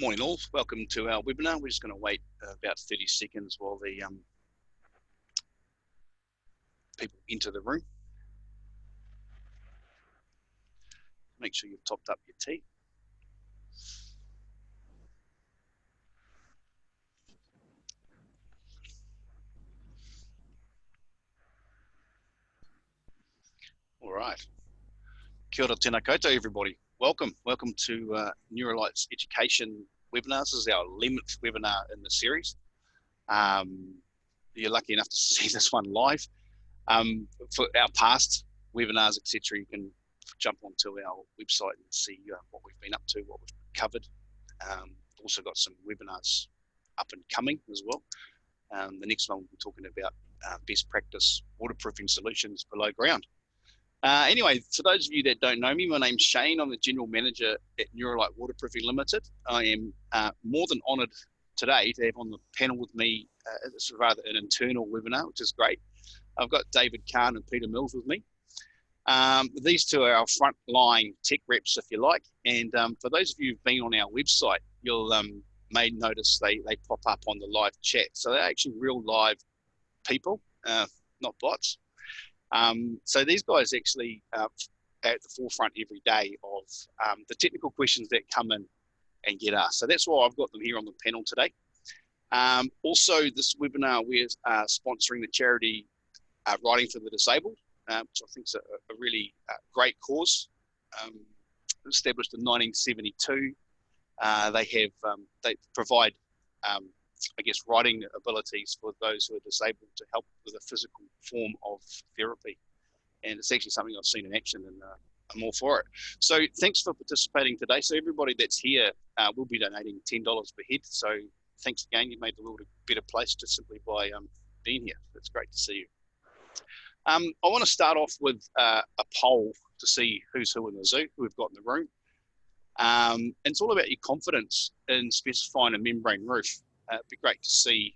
Morning all, welcome to our webinar. We're just going to wait about 30 seconds while the people enter the room. Make sure you've topped up your tea. All right. Kia ora tēnā koutou, everybody. Welcome to Nuralite's education webinars. This is our 11th webinar in the series. You're lucky enough to see this one live. For our past webinars, etc., you can jump onto our website and see what we've been up to, what we've covered. Also got some webinars up and coming as well. The next one we'll be talking about best practice waterproofing solutions below ground. Anyway, for those of you that don't know me, my name's Shane. I'm the General Manager at Nuralite Waterproofing Limited. I am more than honoured today to have on the panel with me, it's rather an internal webinar, which is great. I've got David Kahn and Peter Mills with me. These two are our frontline tech reps, if you like. And for those of you who've been on our website, you'll may notice they pop up on the live chat. So they're actually real live people, not bots. So these guys actually at the forefront every day of the technical questions that come in and get asked. So that's why I've got them here on the panel today. Also, this webinar, we're sponsoring the charity Writing for the Disabled, which I think is a really great cause. Established in 1972. They provide, I guess, writing abilities for those who are disabled to help with a physical form of therapy. And it's actually something I've seen in action, and I'm all for it. So thanks for participating today. So everybody that's here will be donating $10 per head. So thanks again. You've made the world a better place just simply by being here. It's great to see you. I want to start off with a poll to see who's who in the zoo, who we've got in the room. And it's all about your confidence in specifying a membrane roof. It'd be great to see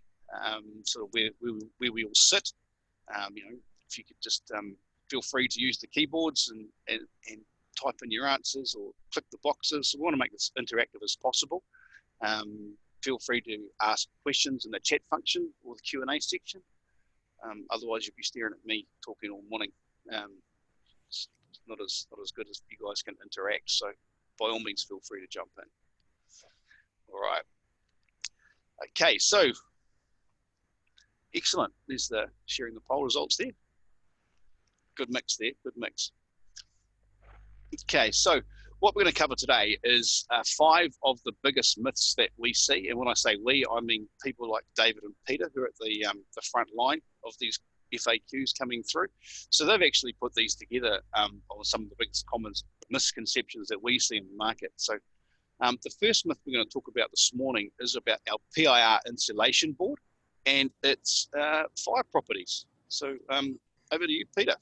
sort of where we all sit. If you could just feel free to use the keyboards and type in your answers or click the boxes. We want to make this interactive as possible. Feel free to ask questions in the chat function or the Q&A section. Otherwise, you'll be staring at me talking all morning. It's not as good as you guys can interact. So by all means, feel free to jump in. All right. Okay, so excellent. There's the sharing the poll results there. Good mix there, good mix. Okay, so what we're going to cover today is 5 of the biggest myths that we see. And when I say we, I mean people like David and Peter, who are at the front line of these FAQs coming through. So they've actually put these together on some of the biggest common misconceptions that we see in the market. So the first myth we're going to talk about this morning is about our PIR insulation board and its fire properties. So over to you, Peter.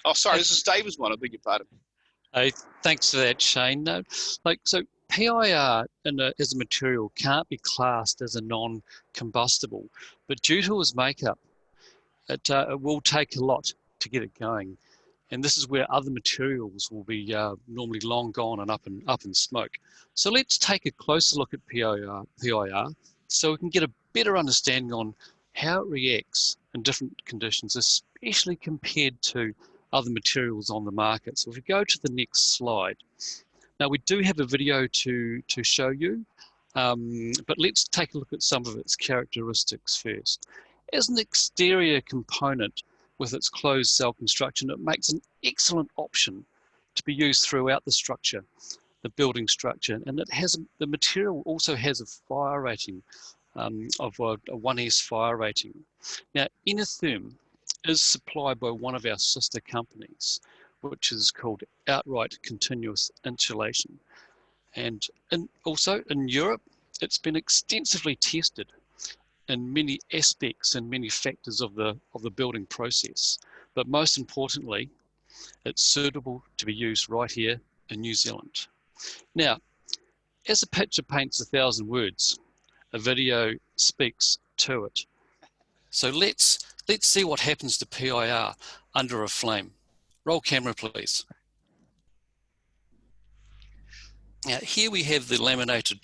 Oh, sorry, this is David's one. I beg your pardon. Hey, thanks for that, Shane. So PIR as a material can't be classed as a non-combustible, but due to its makeup, it will take a lot to get it going. And this is where other materials will be normally long gone and up in smoke. So let's take a closer look at PIR so we can get a better understanding on how it reacts in different conditions, especially compared to other materials on the market. So if we go to the next slide. Now we do have a video to show you, but let's take a look at some of its characteristics first. As an exterior component with its closed cell construction, it makes an excellent option to be used throughout the structure, the building structure, and the material also has a fire rating of a 1S fire rating. Now, Inotherm is supplied by one of our sister companies, which is called Outright Continuous Insulation. And also in Europe, it's been extensively tested in many aspects and many factors of the building process. But most importantly, it's suitable to be used right here in New Zealand. Now, as a picture paints 1,000 words, a video speaks to it. So let's see what happens to PIR under a flame. Roll camera, please. Now, here we have the laminated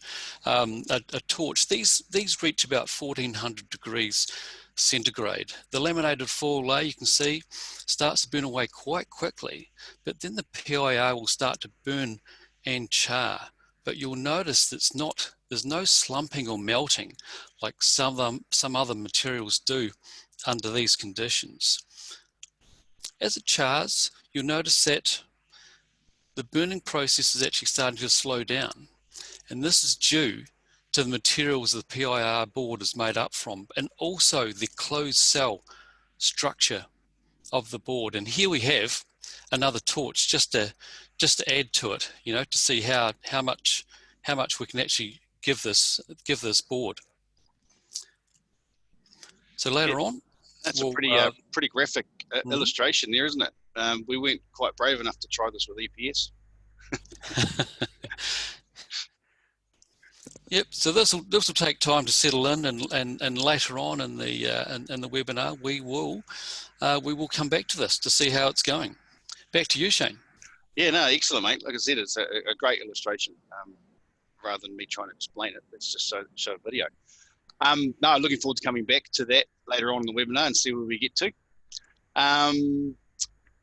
a torch. These reach about 1400 degrees centigrade. The laminated foil layer, you can see, starts to burn away quite quickly, but then the PIR will start to burn and char. But you'll notice there's no slumping or melting like some other materials do under these conditions. As it chars, you'll notice that the burning process is actually starting to slow down. And this is due to the materials the PIR board is made up from, and also the closed cell structure of the board. And here we have another torch just to add to it, to see how much we can actually give this board. So later on, that's a pretty graphic illustration there, isn't it? We weren't quite brave enough to try this with EPS. Yep. So this will take time to settle in, and later on in the webinar we will come back to this to see how it's going. Back to you, Shane. Yeah, no, excellent, mate. Like I said, it's a great illustration. Rather than me trying to explain it, let's just show a video. No, looking forward to coming back to that later on in the webinar and see where we get to.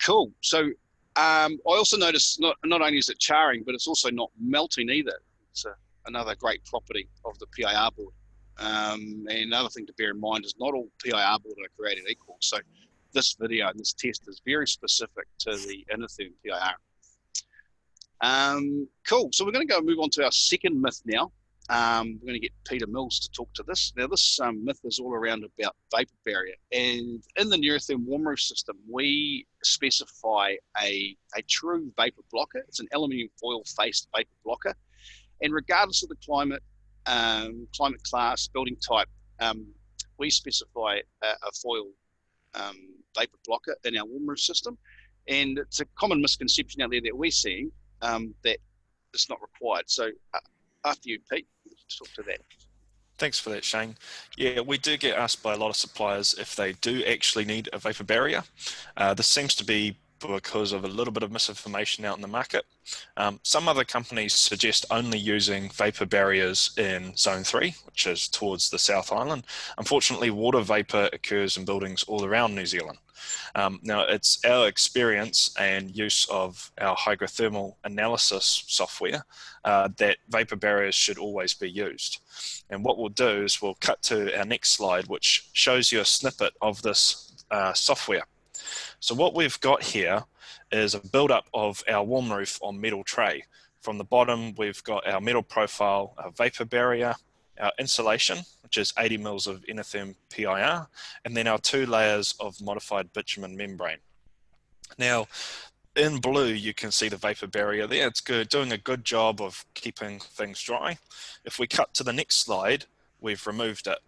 Cool. So I also noticed not only is it charring, but it's also not melting either. It's another great property of the PIR board. And another thing to bear in mind is not all PIR board are created equal. So this video and this test is very specific to the Innertherm PIR. Cool. So we're going to go move on to our second myth now. We're going to get Peter Mills to talk to this. Now, this myth is all around about vapor barrier. And in the Nuralite warm roof system, we specify a true vapor blocker. It's an aluminium foil faced vapor blocker. And regardless of the climate class, building type, we specify a foil vapor blocker in our warm roof system. And it's a common misconception out there that we're seeing that it's not required. So after you, Pete, let's talk to that. Thanks for that, Shane. Yeah, we do get asked by a lot of suppliers if they do actually need a vapor barrier. This seems to be because of a little bit of misinformation out in the market. Some other companies suggest only using vapor barriers in Zone 3, which is towards the South Island. Unfortunately, water vapor occurs in buildings all around New Zealand. Now, it's our experience and use of our hydrothermal analysis software that vapor barriers should always be used. And what we'll do is we'll cut to our next slide, which shows you a snippet of this software. So what we've got here is a build-up of our warm roof on metal tray. From the bottom, we've got our metal profile, our vapor barrier, our insulation, which is 80 mils of Innertherm PIR, and then our 2 layers of modified bitumen membrane. Now, in blue, you can see the vapor barrier there. It's good, doing a good job of keeping things dry. If we cut to the next slide, we've removed it.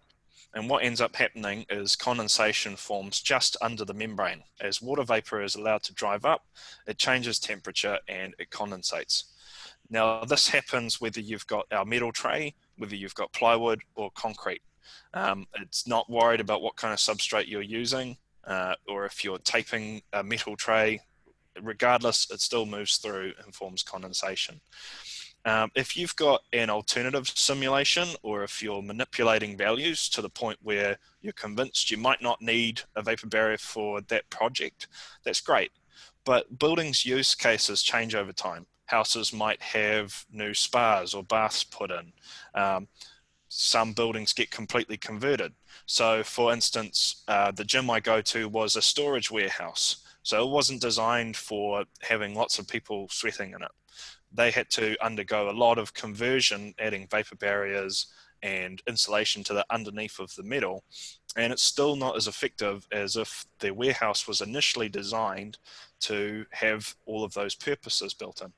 And what ends up happening is condensation forms just under the membrane. As water vapor is allowed to drive up, it changes temperature and it condensates. Now, this happens whether you've got our metal tray, whether you've got plywood or concrete. It's not worried about what kind of substrate you're using or if you're taping a metal tray. Regardless, it still moves through and forms condensation. If you've got an alternative simulation, or if you're manipulating values to the point where you're convinced you might not need a vapor barrier for that project, that's great. But buildings' use cases change over time. Houses might have new spas or baths put in. Some buildings get completely converted. So for instance, the gym I go to was a storage warehouse. So it wasn't designed for having lots of people sweating in it. They had to undergo a lot of conversion, adding vapor barriers and insulation to the underneath of the metal. And it's still not as effective as if the warehouse was initially designed to have all of those purposes built in.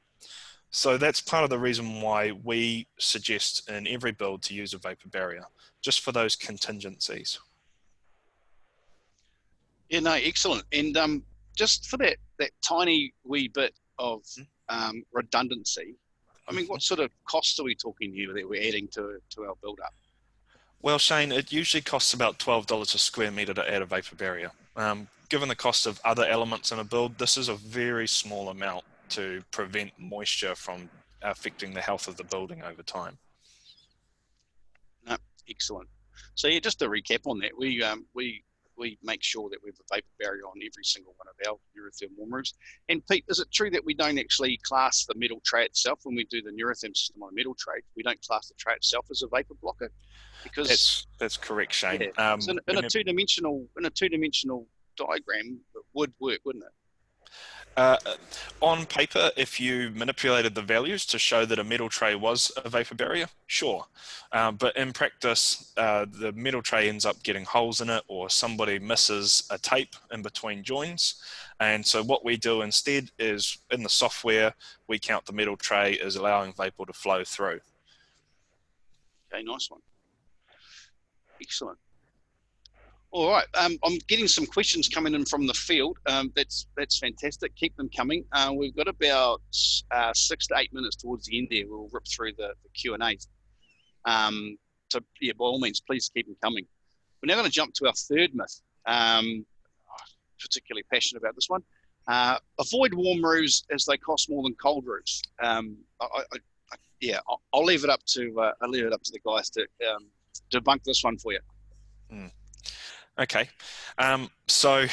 So that's part of the reason why we suggest in every build to use a vapor barrier, just for those contingencies. Yeah, no, excellent. And just for that tiny wee bit of redundancy, I mean, what sort of costs are we talking here that we're adding to our build-up? Well, Shane, it usually costs about $12 a square metre to add a vapor barrier. Given the cost of other elements in a build, this is a very small amount to prevent moisture from affecting the health of the building over time. No, excellent. So yeah, just to recap on that, we make sure that we have a vapor barrier on every single one of our Nuratherm warm roofs. And Pete, is it true that we don't actually class the metal tray itself when we do the Nuratherm system on a metal tray? We don't class the tray itself as a vapor blocker, because that's correct, Shane. yeah, so in a two-dimensional diagram, it would work, wouldn't it? On paper, if you manipulated the values to show that a metal tray was a vapor barrier, sure. But in practice, the metal tray ends up getting holes in it, or somebody misses a tape in between joins. And so what we do instead is, in the software, we count the metal tray as allowing vapor to flow through. Okay, nice one. Excellent. All right, I'm getting some questions coming in from the field. That's fantastic. Keep them coming. We've got about 6 to 8 minutes towards the end there. We'll rip through the Q&As. So yeah, by all means, please keep them coming. We're now going to jump to our third myth. Particularly passionate about this one. Avoid warm roofs as they cost more than cold roofs. Yeah, I'll leave it up to the guys to debunk this one for you. Okay, so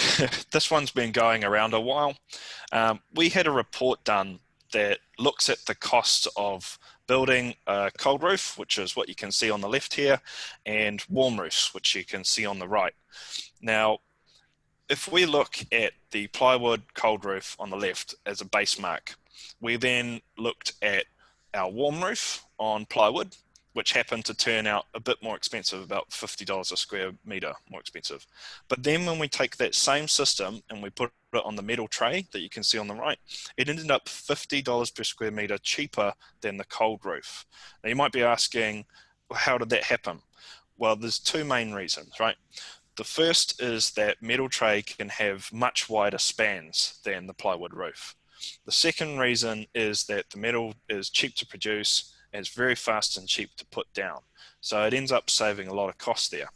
this one's been going around a while. We had a report done that looks at the cost of building a cold roof, which is what you can see on the left here, and warm roofs, which you can see on the right. Now, if we look at the plywood cold roof on the left as a base mark, we then looked at our warm roof on plywood, which happened to turn out a bit more expensive, about $50 a square meter more expensive. But then when we take that same system and we put it on the metal tray that you can see on the right, it ended up $50 per square meter cheaper than the cold roof. Now you might be asking, well, how did that happen? Well, there's two main reasons, right? The first is that metal tray can have much wider spans than the plywood roof. The second reason is that the metal is cheap to produce, and it's very fast and cheap to put down. So it ends up saving a lot of cost there.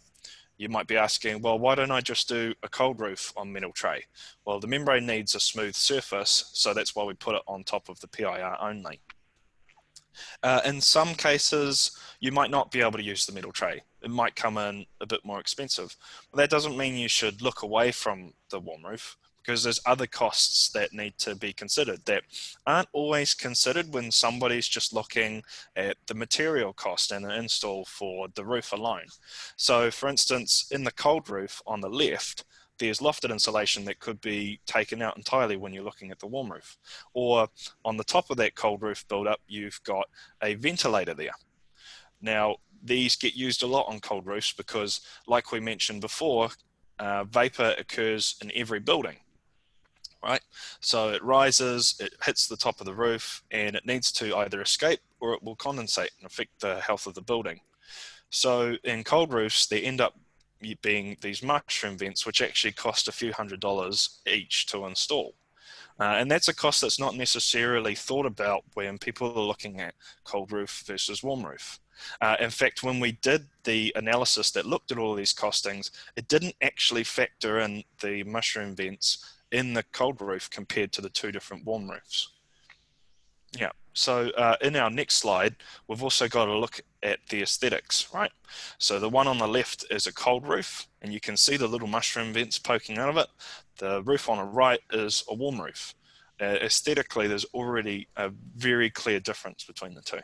You might be asking, well, why don't I just do a cold roof on metal tray? Well, the membrane needs a smooth surface, so that's why we put it on top of the PIR only. In some cases, you might not be able to use the metal tray. It might come in a bit more expensive. But that doesn't mean you should look away from the warm roof, because there's other costs that need to be considered that aren't always considered when somebody's just looking at the material cost and the install for the roof alone. So for instance, in the cold roof on the left, there's lofted insulation that could be taken out entirely when you're looking at the warm roof. Or on the top of that cold roof build-up, you've got a ventilator there. Now, these get used a lot on cold roofs because, like we mentioned before, vapor occurs in every building. Right, so it rises, it hits the top of the roof, and it needs to either escape or it will condensate and affect the health of the building. So in cold roofs, they end up being these mushroom vents, which actually cost a few $100s each to install. And that's a cost that's not necessarily thought about when people are looking at cold roof versus warm roof. In fact, when we did the analysis that looked at all these costings, it didn't actually factor in the mushroom vents in the cold roof compared to the two different warm roofs. Yeah, so in our next slide, we've also got to look at the aesthetics, right? So the one on the left is a cold roof, and you can see the little mushroom vents poking out of it. The roof on the right is a warm roof. Aesthetically, there's already a very clear difference between the two.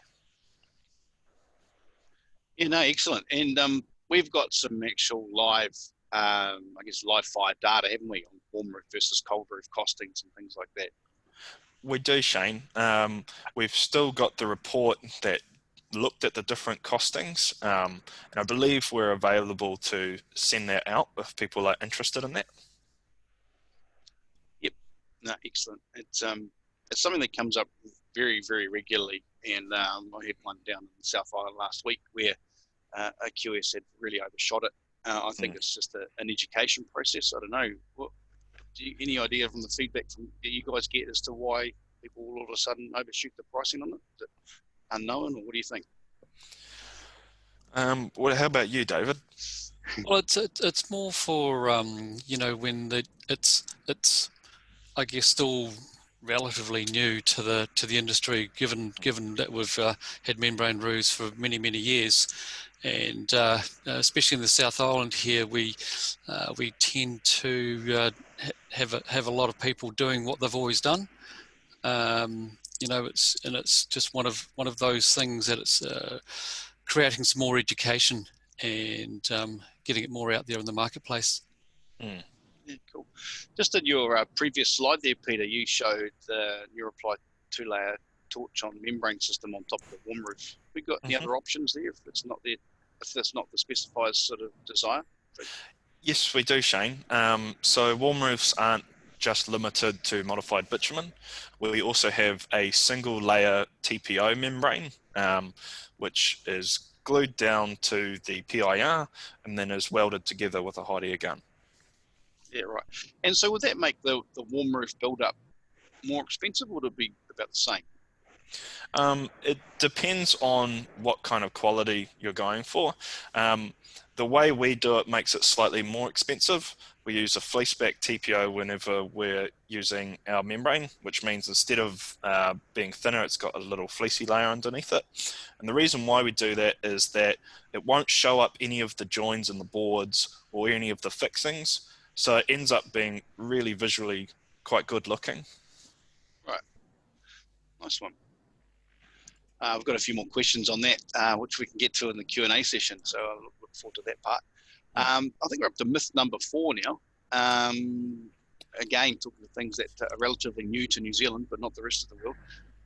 Yeah, no, excellent. And we've got some actual live, I guess, live fire data, haven't we, on warm roof versus cold roof costings and things like that? We do, Shane. We've still got the report that looked at the different costings, and I believe we're available to send that out if people are interested in that. Yep, no, excellent. It's something that comes up very, very regularly, and I had one down in the South Island last week where a QS had really overshot it. I think it's just an education process. I don't know. Any idea from the feedback that you guys get as to why people all of a sudden overshoot the pricing on it? Is it unknown, or what do you think? Well, how about you, David? Well, it's more for you know, when it's I guess still relatively new to the industry, given that we've had membrane roofs for many years, and especially in the South Island here, we tend to have a lot of people doing what they've always done. It's just one of those things that it's creating some more education and getting it more out there in the marketplace. Mm. Yeah, cool. Just in your previous slide there, Peter, you showed the Nuralite 2-layer torch on membrane system on top of the warm roof. We got any other options there if it's not there, if that's not the specified sort of desire? Yes, we do, Shane. So warm roofs aren't just limited to modified bitumen. We also have a single layer TPO membrane, which is glued down to the PIR and then is welded together with a hot air gun. Yeah, right. And so would that make the warm roof build-up more expensive, or would it be about the same? It depends on what kind of quality you're going for. The way we do it makes it slightly more expensive. We use a fleeceback TPO whenever we're using our membrane, which means instead of being thinner, it's got a little fleecy layer underneath it. And the reason why we do that is that it won't show up any of the joins in the boards or any of the fixings. So it ends up being really visually quite good looking. Right. Nice one. We've got a few more questions on that, which we can get to in the Q&A session. So I look forward to that part. I think we're up to myth number 4 now. Again, talking to things that are relatively new to New Zealand, but not the rest of the world.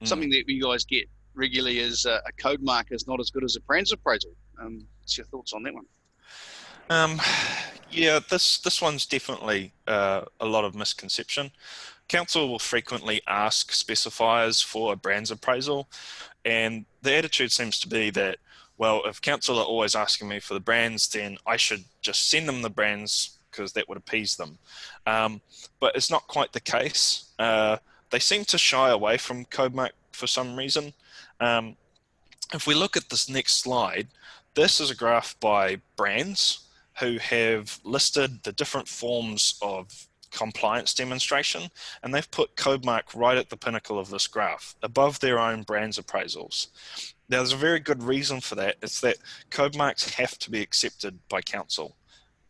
Something that you guys get regularly is a Codemark is not as good as a Brands appraisal. What's your thoughts on that one? Yeah, this one's definitely a lot of misconception. Council will frequently ask specifiers for a brands appraisal, and the attitude seems to be that, well, if council are always asking me for the brands, then I should just send them the brands because that would appease them. But it's not quite the case. They seem to shy away from Codemark for some reason. If we look at this next slide, this is a graph by brands who have listed the different forms of compliance demonstration, and they've put Codemark right at the pinnacle of this graph, above their own brands appraisals. Now, there's a very good reason for that. It's that Codemarks have to be accepted by council.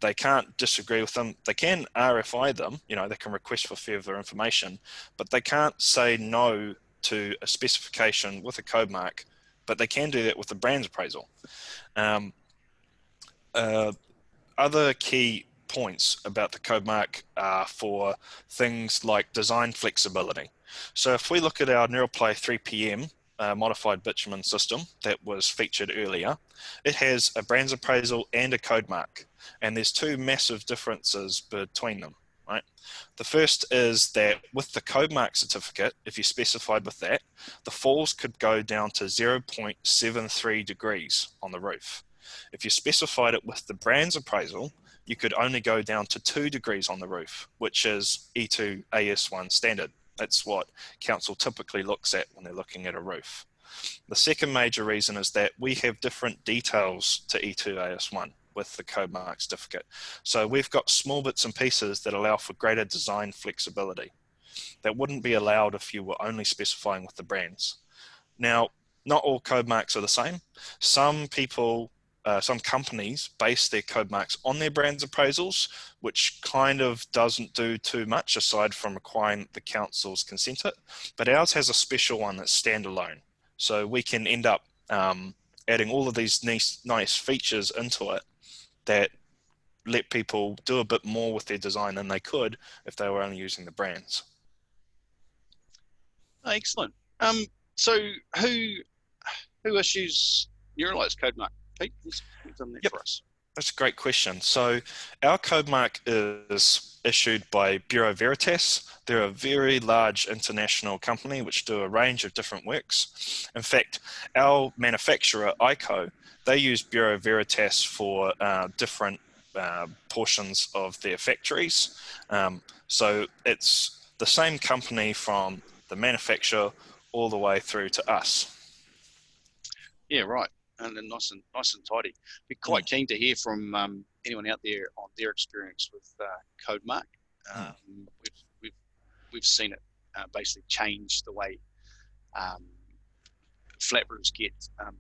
They can't disagree with them. They can RFI them, they can request for further information, but they can't say no to a specification with a Codemark, but they can do that with the brands appraisal. Other key points about the Codemark are for things like design flexibility. So if we look at our Nuralite 3PM modified bitumen system that was featured earlier, it has a brands appraisal and a Codemark, and there's 2 massive differences between them. Right? The first is that with the Codemark certificate, if you specified with that, the falls could go down to 0.73 degrees on the roof. If you specified it with the brands appraisal, you could only go down to 2 degrees on the roof, which is E2 AS1 standard. That's what council typically looks at when they're looking at a roof. The second major reason is that we have different details to E2 AS1 with the Codemark certificate. So we've got small bits and pieces that allow for greater design flexibility. That wouldn't be allowed if you were only specifying with the brands. Now, not all Codemarks are the same. Some companies base their Codemarks on their brands appraisals, which kind of doesn't do too much aside from requiring the council's consent it. But ours has a special one that's standalone. So we can end up adding all of these nice features into it that let people do a bit more with their design than they could if they were only using the brands. Excellent. So who issues Nuralite's Codemark? Pete, who's done that for us? That's a great question. So our Codemark is issued by Bureau Veritas. They're a very large international company which do a range of different works. In fact, our manufacturer, ICO, they use Bureau Veritas for different portions of their factories. So it's the same company from the manufacturer all the way through to us. Yeah, right. And then nice and tidy. Be quite keen to hear from anyone out there on their experience with Codemark. We've seen it basically change the way flat roofs get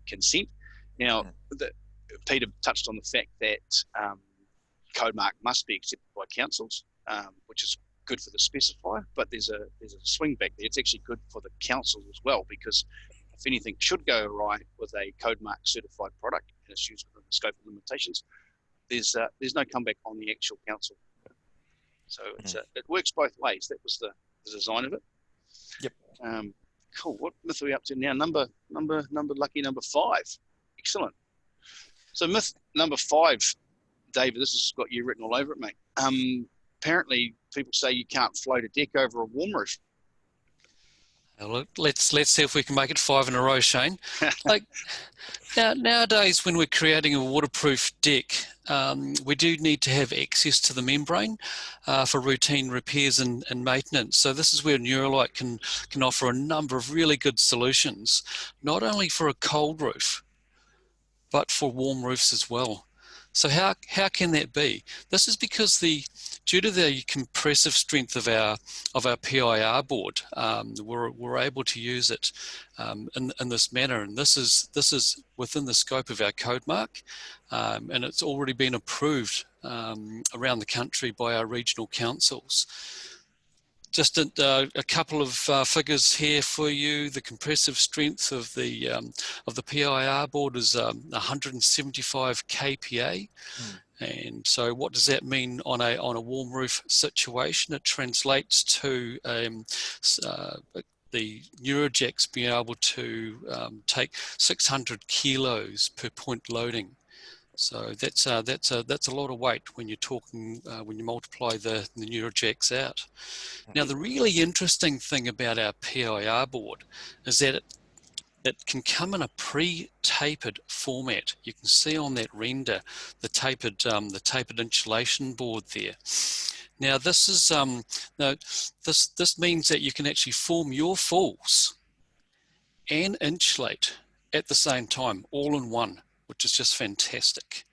consent. Now, Peter touched on the fact that Codemark must be accepted by councils, which is good for the specifier, but there's a swing back there. It's actually good for the councils as well, because if anything should go awry with a Codemark certified product and it's used within the scope of limitations, there's no comeback on the actual council. So it works both ways. That was the design of it. Yep. Cool. What myth are we up to now? Lucky number 5. Excellent. So myth number 5, David, this has got you written all over it, mate. Apparently, people say you can't float a deck over a warm roof. Look, let's see if we can make it 5 in a row, Shane. Like nowadays, when we're creating a waterproof deck, we do need to have access to the membrane for routine repairs and maintenance. So this is where Nuralite can offer a number of really good solutions, not only for a cold roof, but for warm roofs as well. So how can that be? This is because due to the compressive strength of our PIR board, we're able to use it in this manner, and this is within the scope of our Codemark, and it's already been approved around the country by our regional councils. Just a couple of figures here for you. The compressive strength of the PIR board is 175 kPa, and so what does that mean on a warm roof situation? It translates to the Neurojacks being able to take 600 kilos per point loading. So that's a lot of weight when you're talking when you multiply the Neurojacks out. Now, the really interesting thing about our PIR board is that it can come in a pre-tapered format. You can see on that render the tapered insulation board there. Now, this is this means that you can actually form your falls and insulate at the same time, all in one, which is just fantastic.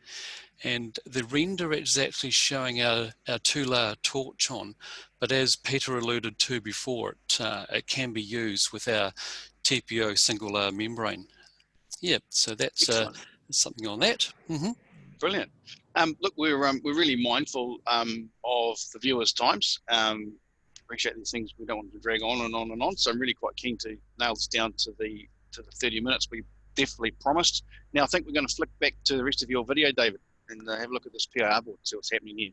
And the render is actually showing our 2-layer torch on, but as Peter alluded to before, it can be used with our TPO single layer membrane. Yeah, so that's something on that. Brilliant. Look, we're really mindful of the viewers' times. Appreciate these things. We don't want to drag on and on and on. So I'm really quite keen to nail this down to the 30 minutes we definitely promised. Now I think we're going to flick back to the rest of your video, David, and have a look at this PIR board and see what's happening here.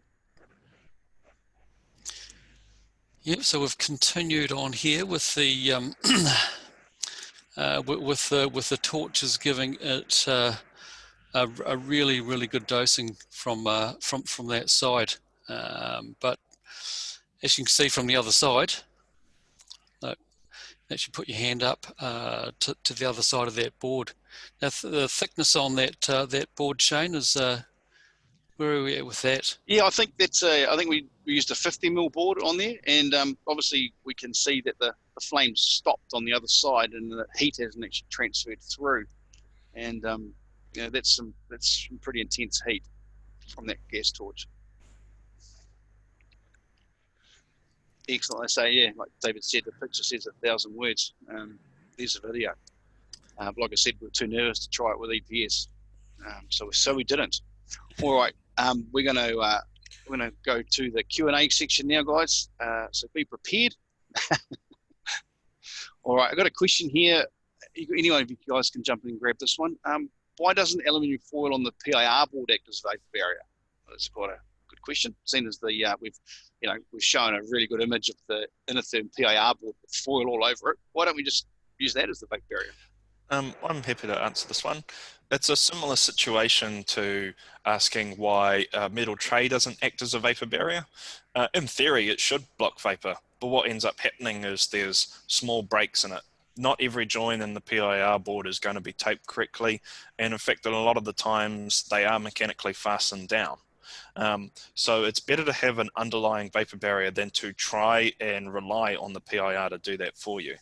Yep. So we've continued on here with the with the torches giving it a really good dosing from that side. But as you can see from the other side, actually put your hand up to the other side of that board. Now the thickness on that board, Shane, is where are we at with that? Yeah, I think that's I think we used a 50 mil board on there, and obviously we can see that the flames stopped on the other side, and the heat hasn't actually transferred through, and you know, that's some pretty intense heat from that gas torch. Excellent. I say, yeah, like David said, the picture says 1,000 words. There's a video. Like I said, we were too nervous to try it with EPS, so we didn't. All right, we're gonna go to the Q&A section now, guys. So be prepared. All right, I've got a question here. Anyone of you guys can jump in and grab this one. Why doesn't aluminium foil on the PIR board act as a vapor barrier? That's quite a good question. Seeing as we've shown a really good image of the Innertherm PIR board with foil all over it. Why don't we just use that as the vapor barrier? I'm happy to answer this one. It's a similar situation to asking why metal tray doesn't act as a vapor barrier. In theory, it should block vapor, but what ends up happening is there's small breaks in it. Not every join in the PIR board is going to be taped correctly, and in fact, a lot of the times they are mechanically fastened down. So it's better to have an underlying vapor barrier than to try and rely on the PIR to do that for you.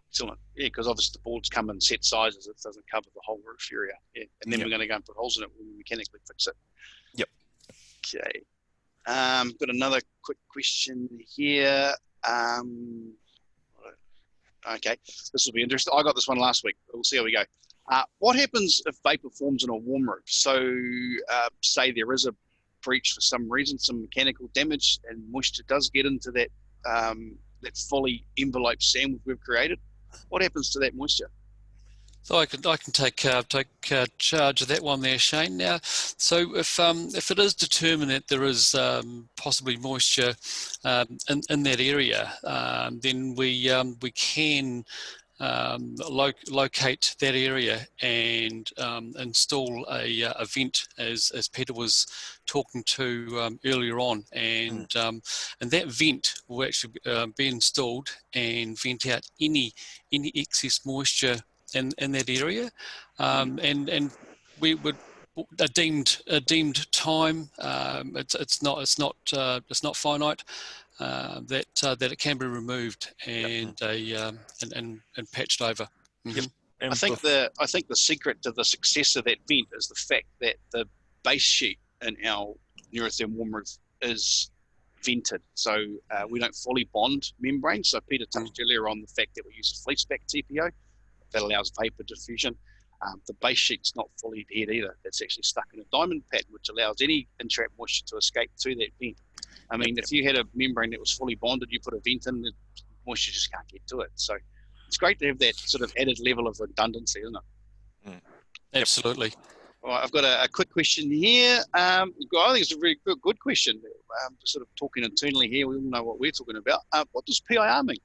Excellent. Yeah, because obviously the boards come in set sizes. It doesn't cover the whole roof area. Yeah. And then we're going to go and put holes in it when we mechanically fix it. Yep. Okay. Got another quick question here. Okay, this will be interesting. I got this one last week. We'll see how we go. What happens if vapor forms in a warm roof? So, say there is a breach for some reason, some mechanical damage, and moisture does get into that that fully enveloped sand we've created. What happens to that moisture? So I can take charge of that one there, Shane. Now, so if it is determined that there is possibly moisture in that area, then we can locate that area and install a vent, as Peter was talking to earlier on, and that vent will actually be installed and vent out any excess moisture in that area, and we would a deemed time. It's not finite. That it can be removed and and patched over. Yep. I think the secret to the success of that vent is the fact that the base sheet in our Nuratherm warm roof is vented, so we don't fully bond membranes. So Peter touched earlier on the fact that we use a fleece back TPO that allows vapor diffusion. The base sheet's not fully adhered either. It's actually stuck in a diamond pattern, which allows any entrapped moisture to escape through that vent. I mean, if you had a membrane that was fully bonded, you put a vent in, the moisture just can't get to it. So it's great to have that sort of added level of redundancy, isn't it? Absolutely. All right, I've got a quick question here. I think it's a very good question. Sort of talking internally here, we all know what we're talking about. What does PIR mean?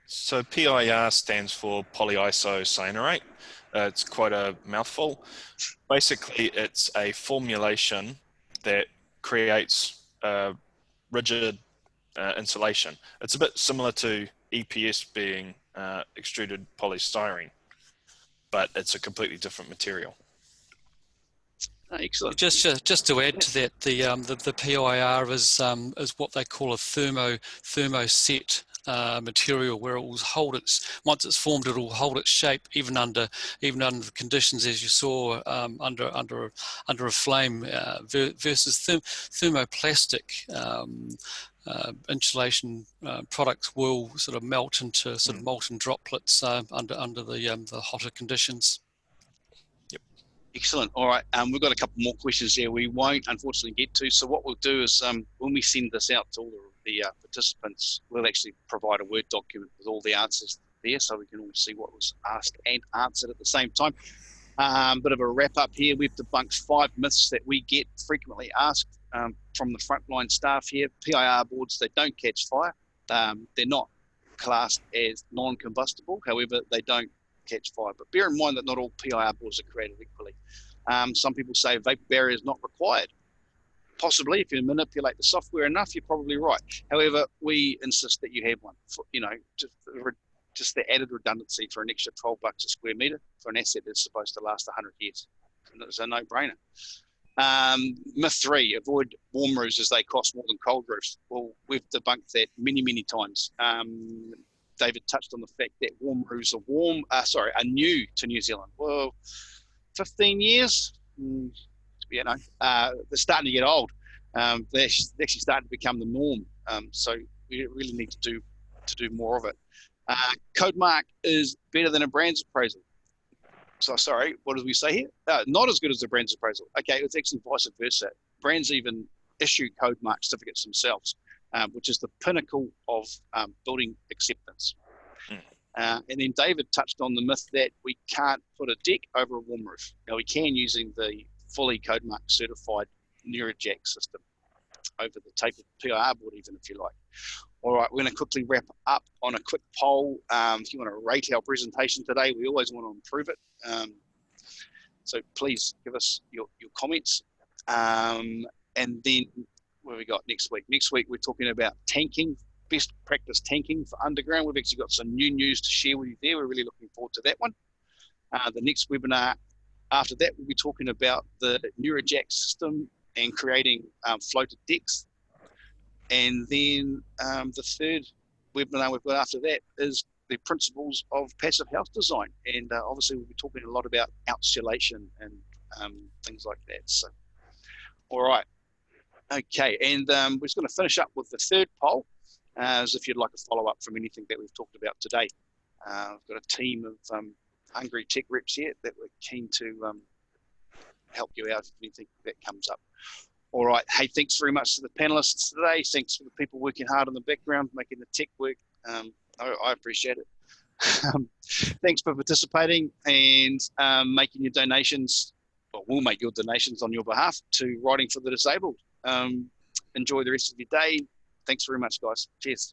So PIR stands for polyisocyanates. It's quite a mouthful. Basically, it's a formulation that creates rigid insulation. It's a bit similar to EPS being extruded polystyrene, but it's a completely different material. Excellent. Just to add to that, the PIR is what they call a thermoset material, where it will hold once it's formed, it will hold its shape even under the conditions as you saw under a flame, versus thermoplastic insulation products will sort of melt into sort of molten droplets under the hotter conditions. Excellent. All right. We've got a couple more questions there we won't unfortunately get to. So what we'll do is when we send this out to all the participants, we'll actually provide a Word document with all the answers there so we can all see what was asked and answered at the same time. Bit of a wrap up here. We've debunked 5 myths that we get frequently asked from the frontline staff here. PIR boards, they don't catch fire. They're not classed as non-combustible. However, they don't catch fire. But bear in mind that not all PIR boards are created equally. Some people say vapor barrier is not required. Possibly, if you manipulate the software enough, you're probably right. However, we insist that you have one. For, just the added redundancy for an extra $12 a square meter for an asset that's supposed to last 100 years. And it's a no-brainer. Myth 3, avoid warm roofs as they cost more than cold roofs. Well, we've debunked that many, many times. David touched on the fact that warm roofs are new to New Zealand. Well, 15 years, they're starting to get old. They're actually starting to become the norm. So we really need to do more of it. Codemark is better than a brand's appraisal. So sorry, what did we say here? Not as good as the brand's appraisal. Okay, it's actually vice versa. Brands even issue Codemark certificates themselves, which is the pinnacle of building acceptance. And then David touched on the myth that we can't put a deck over a warm roof. Now we can using the fully Codemark certified Nuralite system over the tapered PIR board even, if you like. All right, we're going to quickly wrap up on a quick poll. If you want to rate our presentation today, we always want to improve it. So please give us your comments. And then what have we got next week? Next week, we're talking about tanking, best practice tanking for underground. We've actually got some new news to share with you there. We're really looking forward to that one. The next webinar after that, we'll be talking about the Nuralite system and creating floated decks. And then the third webinar we've got after that is the principles of passive house design. And obviously we'll be talking a lot about outsolation and things like that. So, all right. Okay, and we're just going to finish up with the third poll. as if you'd like a follow-up from anything that we've talked about today. We've got a team of hungry tech reps here that we're keen to help you out if anything that comes up. All right. Hey, thanks very much to the panelists today. Thanks for the people working hard in the background, making the tech work. I appreciate it. Thanks for participating and making your donations, or we'll make your donations on your behalf to Writing for the Disabled. Enjoy the rest of your day. Thanks very much, guys. Cheers.